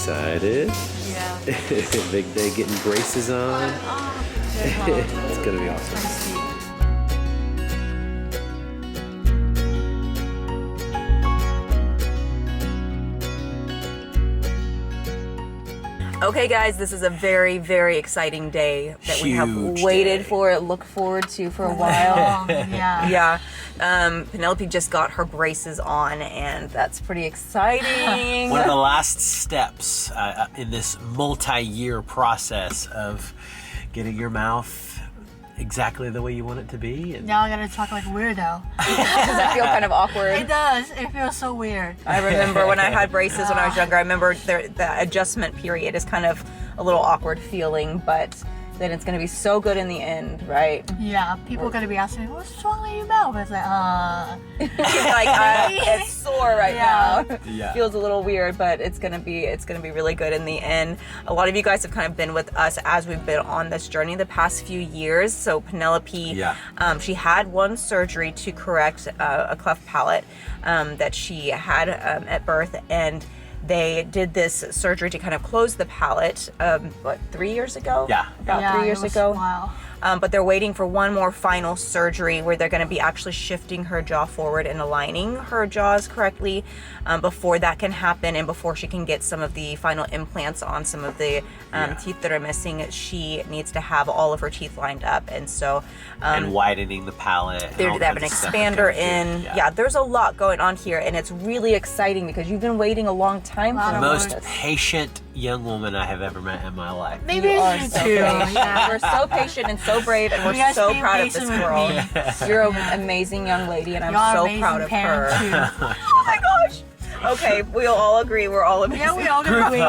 excited? Yeah. Big day getting braces on. It's gonna be awesome. Okay guys, this is a very, very exciting day that we have Huge waited day. for, looked forward to for a while. Yeah. Yeah. Penelope just got her braces on and that's pretty exciting. One of the last steps in this multi-year process of getting your mouth exactly the way you want it to be. And Now I gotta talk like a weirdo. Does that feel kind of awkward? It does. It feels so weird. I remember when I had braces when I was younger, I remember the adjustment period is kind of a little awkward feeling, but then it's going to be so good in the end, right? Yeah, people are gonna be asking me, what's wrong with your mouth? It's like, She's like, it's sore right Yeah. now. Yeah. Feels a little weird, but it's gonna be really good in the end. A lot of you guys have kind of been with us as we've been on this journey the past few years. So Penelope, she had one surgery to correct a cleft palate that she had at birth, and they did this surgery to kind of close the palate, 3 years ago? Yeah. About 3 years ago. Wow. But they're waiting for one more final surgery where they're going to be actually shifting her jaw forward and aligning her jaws correctly before that can happen, and before she can get some of the final implants on some of the teeth that are missing. She needs to have all of her teeth lined up, and so and widening the palate. they have an expander in. Yeah, there's a lot going on here, and it's really exciting because you've been waiting a long time for The this. most patient young woman I have ever met in my life. Maybe You are you so too. patient. Yeah. We're so patient and so brave, and You we're guys so be proud of this patient with girl. me. You're an amazing young lady, and I'm Y'all are so amazing proud of her. parents, too. Oh my gosh. Okay, we'll all agree we're all amazing. Yeah, we all agree.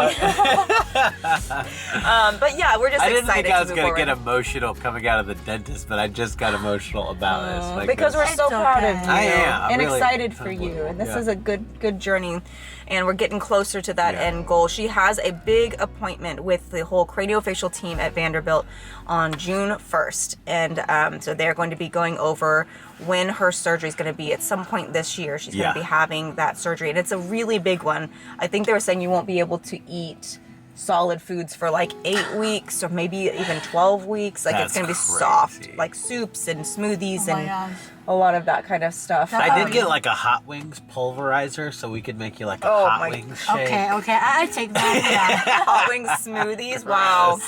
But yeah, we're just I didn't excited think I was to gonna move get forward. emotional coming out of the dentist, but I just got emotional about this. Like Because we're this. so It's proud of okay. you I am, and really. excited for you. And this Yeah. is a good journey, and we're getting closer to that Yeah. end goal. She has a big appointment with the whole craniofacial team at Vanderbilt on June 1st, and so they're going to be going over when her surgery is going to be at some point this year. She's going Yeah. to be having that surgery, and it's a really big one. I think they were saying you won't be able to eat solid foods for like 8 weeks or maybe even 12 weeks. Like it's That's going to be crazy. soft, like soups and smoothies Oh my and gosh. a lot of that kind of stuff. That- I did get like a hot wings pulverizer, so we could make you like a Oh hot my- wings shake. Okay, I take that. Yeah. Hot wings smoothies. Wow.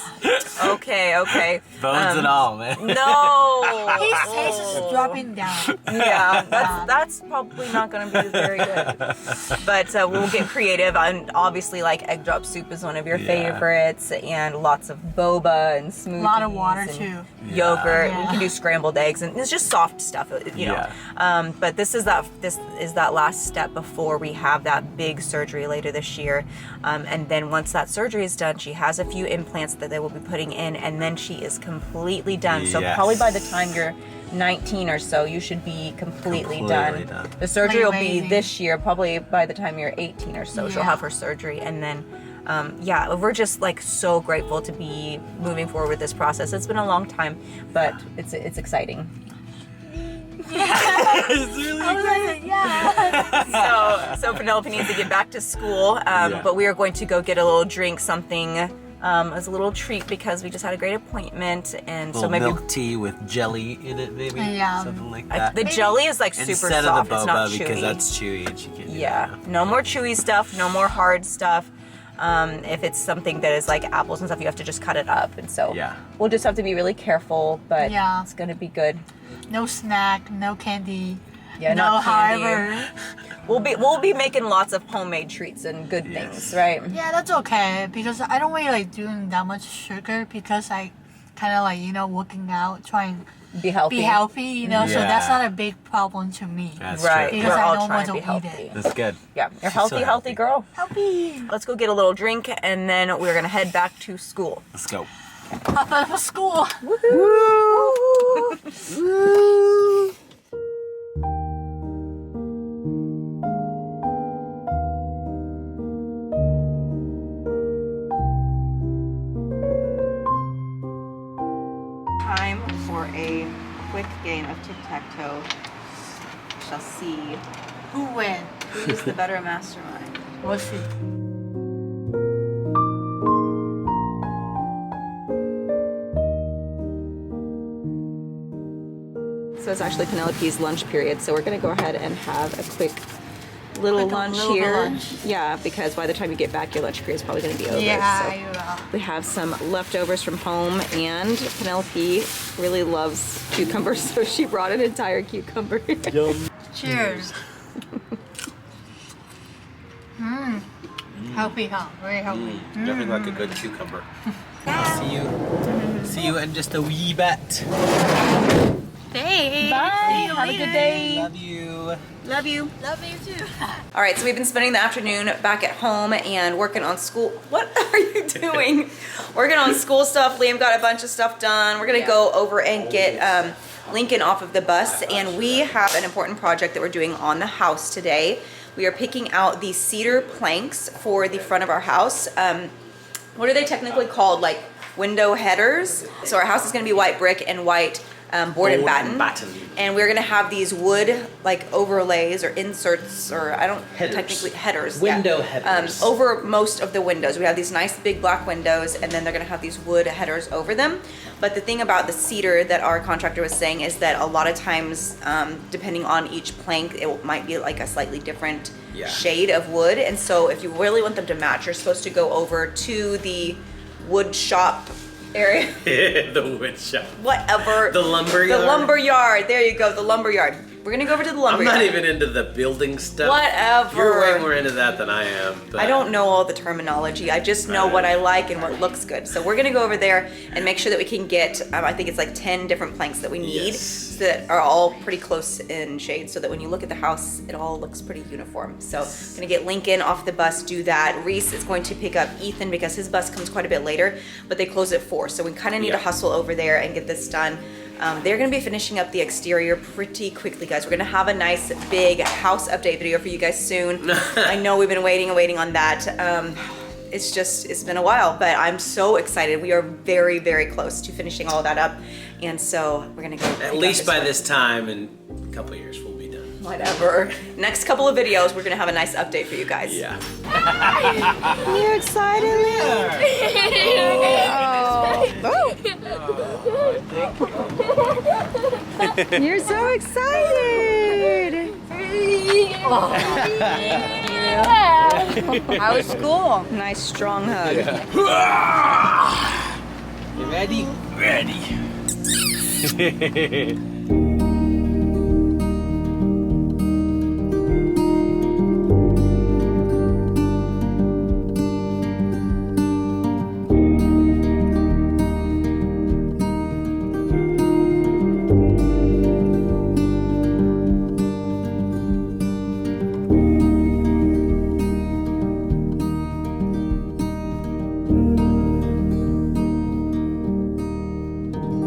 Okay. Bones and all, man. No. His taste is dropping down. Yeah, that's probably not going to be very good. But we'll get creative. And obviously, like egg drop soup is one of your favorites, and lots of boba and smoothies. A lot of water and too. Yogurt. Yeah. You can do scrambled eggs, and it's just soft stuff, you know. Yeah. But this is that last step before we have that big surgery later this year. And then once that surgery is done, she has a few implants that they will be putting in, and then she is completely done. So Yes. probably by the time you're 19 or so, you should be completely done. The surgery will be Amazing. this year. Probably by the time you're 18 or so, she'll Yeah. have her surgery, and then we're just like so grateful to be moving forward with this process. It's been a long time, but it's exciting. It's really I was like, yeah. So Penelope needs to get back to school, but we are going to go get a little drink, something as a little treat, because we just had a great appointment, and so little maybe milk tea with jelly in it, maybe. Yeah. Something like that. the jelly is like super Instead soft. of the It's not boba, chewy. because that's chewy and she can't do Yeah, that. no more chewy stuff, no more hard stuff. If it's something that is like apples and stuff, you have to just cut it up, and so Yeah. we'll just have to be really careful, but Yeah. it's gonna be good. No snack, no candy. Yeah, no, not candy. however. We'll be making lots of homemade treats and good things, right? Yeah, that's okay because I don't really like doing that much sugar because I kind of like, working out, trying Be healthy. be healthy, so Yeah. that's not a big problem to me. That's Right. true. Because We're I all don't trying want to to be eat healthy. it. That's good. Yeah, you're She's so healthy healthy. girl. Healthy. Let's go get a little drink, and then we're gonna head back to school. Let's go. For school. Time for a quick game of tic-tac-toe. We shall see Who win? who's the better mastermind. We'll see. is actually Penelope's lunch period, so we're gonna go ahead and have a quick little lunch here. Lunch. Yeah, because by the time you get back, your lunch period is probably gonna be over. Yeah, so you will. we have some leftovers from home, and Penelope really loves cucumbers, so she brought an entire cucumber. Cheers. Healthy, huh? Very healthy. Definitely like a good cucumber. See you in just a wee bit. Hey. Bye. Have a good day. Love you. Love you. Love you too. All right, so we've been spending the afternoon back at home and working on school. What are you doing? Working on school stuff. Liam got a bunch of stuff done. We're gonna go over and get Lincoln off of the bus, and we have an important project that we're doing on the house today. We are picking out the cedar planks for the front of our house. What are they technically called? Like window headers. So our house is gonna be white brick and white board and batten. And we're gonna have these wood like overlays or inserts, or I don't technically headers. Window headers. Over most of the windows. We have these nice big black windows, and then they're gonna have these wood headers over them. But the thing about the cedar that our contractor was saying is that a lot of times, depending on each plank, it might be like a slightly different shade of wood. And so if you really want them to match, you're supposed to go over to the wood shop area. The wood shop. Whatever. The lumber yard. The lumber yard. There you go. The lumber yard. We're gonna go over to the lumber yard. I'm not even into the building stuff. Whatever. You're way more into that than I am. But I don't know all the terminology. I just know what I like and what looks good. So we're gonna go over there and make sure that we can get, I think it's like 10 different planks that we need that are all pretty close in shade, so that when you look at the house, it all looks pretty uniform. So gonna get Lincoln off the bus, do that. Reese is going to pick up Ethan because his bus comes quite a bit later, but they close at 4. So we kind of need to hustle over there and get this done. They're gonna be finishing up the exterior pretty quickly, guys. We're gonna have a nice big house update video for you guys soon. I know we've been waiting and waiting on that. It's been a while, but I'm so excited. We are very, very close to finishing all that up. And so we're gonna go. At least by this time, in a couple of years, we'll be done. Whatever. Next couple of videos, we're gonna have a nice update for you guys. Yeah. You're excited, Liam? You're so excited. How was school? Nice strong hug. You ready? Ready.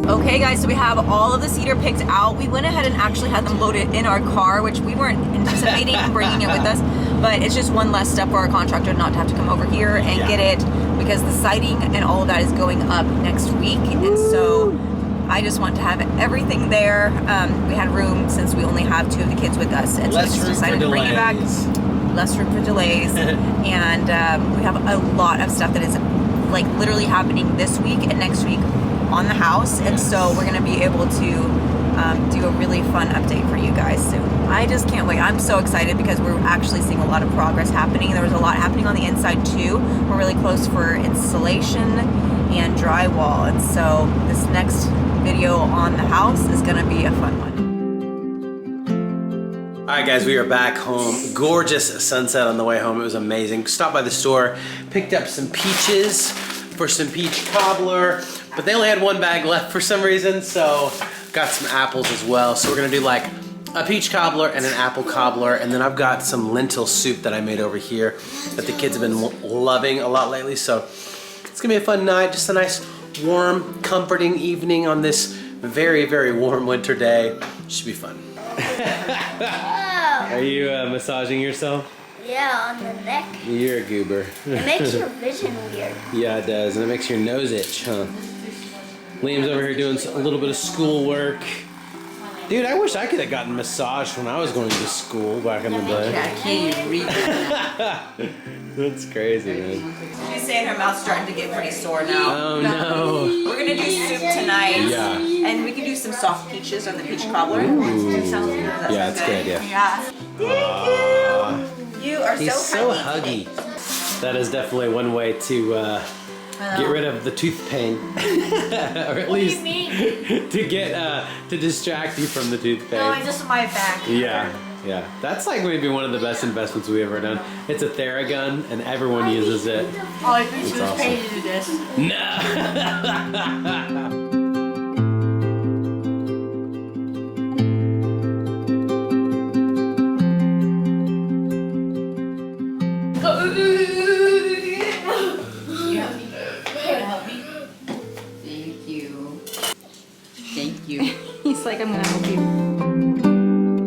Okay guys, so we have all of the cedar picked out. We went ahead and actually had them loaded in our car, which we weren't anticipating bringing it with us, but it's just one less step for our contractor not to have to come over here and get it, because the siding and all of that is going up next week. And so I just want to have everything there. We had room since we only have 2 of the kids with us, and so we just decided to bring it back. Less room for delays. And we have a lot of stuff that is like literally happening this week and next week on the house, and so we're gonna be able to do a really fun update for you guys soon. I just can't wait. I'm so excited because we're actually seeing a lot of progress happening. There was a lot happening on the inside too. We're really close for installation and drywall, and so this next video on the house is gonna be a fun one. All right, guys, we are back home. Gorgeous sunset on the way home. It was amazing. Stopped by the store, picked up some peaches for some peach cobbler, but they only had 1 bag left for some reason, so got some apples as well. So we're gonna do like a peach cobbler and an apple cobbler, and then I've got some lentil soup that I made over here that the kids have been loving a lot lately. So it's gonna be a fun night, just a nice, warm, comforting evening on this very, very warm winter day. Should be fun. Are you massaging yourself? Yeah, on the neck. You're a goober. It makes your vision weird. Yeah, it does, and it makes your nose itch, huh? Liam's over here doing a little bit of school work. Dude, I wish I could have gotten massaged when I was going to school back in the day. I can't even read that. That's crazy, man. She's saying her mouth's starting to get pretty sore now. Oh no. We're gonna do soup tonight. Yeah. And we can do some soft peaches on the peach cobbler. Yeah, that's good. Yeah. Yeah. You are He's so so huggy. That is definitely one way to get rid of the tooth pain, or at least to get to distract you from the tooth pain. No, it's just my back. Yeah, yeah. That's like maybe one of the best investments we've ever done. It's a Theragun, and everyone uses it. Oh, I think she was paid to do this. No. Thank you. Thank you. He's like, I'm gonna help you.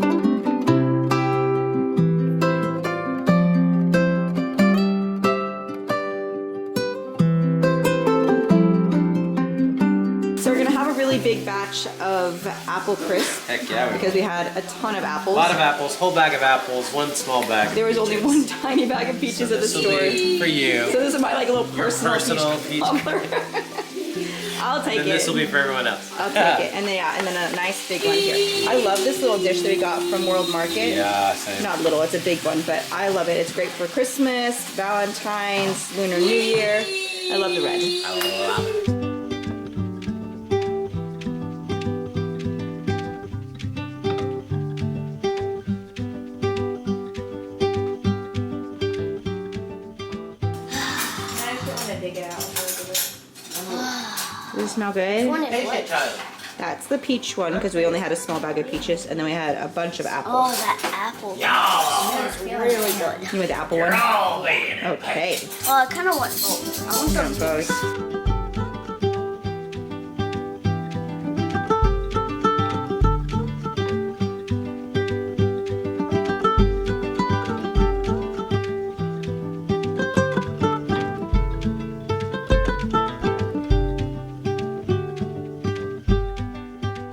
So we're gonna have a really big batch of apple crisp. Heck yeah. Because we had a ton of apples. A lot of apples, whole bag of apples, one small bag. There was only one tiny bag of peaches at the This'll store. be for you. So this is my like little Your personal peach. cobbler. I'll take And it. this will be for everyone else. I'll take it. And then yeah, and then a nice big one here. I love this little dish that we got from World Market. Yeah, same. Not little, it's a big one, but I love it. It's great for Christmas, Valentine's, Lunar New Year. I love the red. I love it. Does it smell good? One is what? That's the peach one because we only had a small bag of peaches and then we had a bunch of apples. Oh, that apple. Smells really good. You want the apple one? Okay. Well, I kind of want both. I want some Both.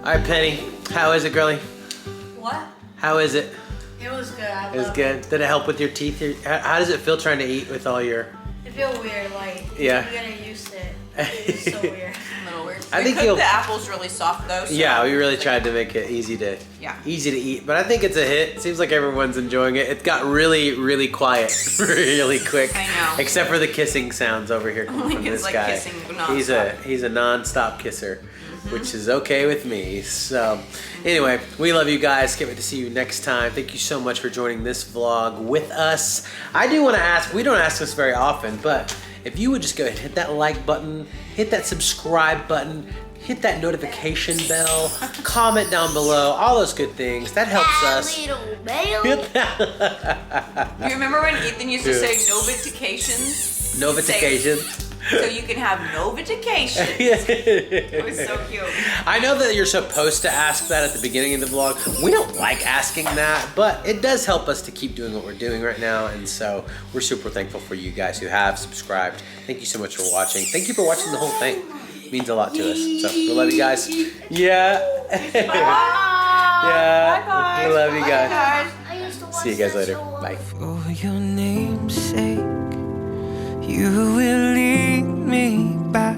All right, Penny, how is it, girlie? What? How is it? It was good. I It was love good. Did it help with your teeth? How does it feel trying to eat with all your? It feels weird, like Yeah. I'm getting used to it. It's so weird. A little weird. I think cooked you'll- the apples really soft though. So Yeah, we really tried to make it easy to eat, but I think it's a hit. Seems like everyone's enjoying it. It got really quiet really quick. I know. Except for the kissing sounds over here coming from It's this like guy. kissing nonstop. He's a non-stop kisser, which is okay with me. So anyway, we love you guys. Can't wait to see you next time. Thank you so much for joining this vlog with us. I do want to ask, we don't ask this very often, but if you would just go ahead and hit that like button, hit that subscribe button, hit that notification bell, comment down below, all those good things. That helps us. little bell. Hit that. You remember when Ethan used to say no vitications? Notifications. So you can have no vitication. It was so cute. I know that you're supposed to ask that at the beginning of the vlog. We don't like asking that, but it does help us to keep doing what we're doing right now, and so we're super thankful for you guys who have subscribed. Thank you so much for watching. Thank you for watching the whole thing. It means a lot to us. So we love you guys. Yeah. Yeah. We love you guys. I used to watch See you guys that later. show a lot. Bye. For your name's sake, you will lead me back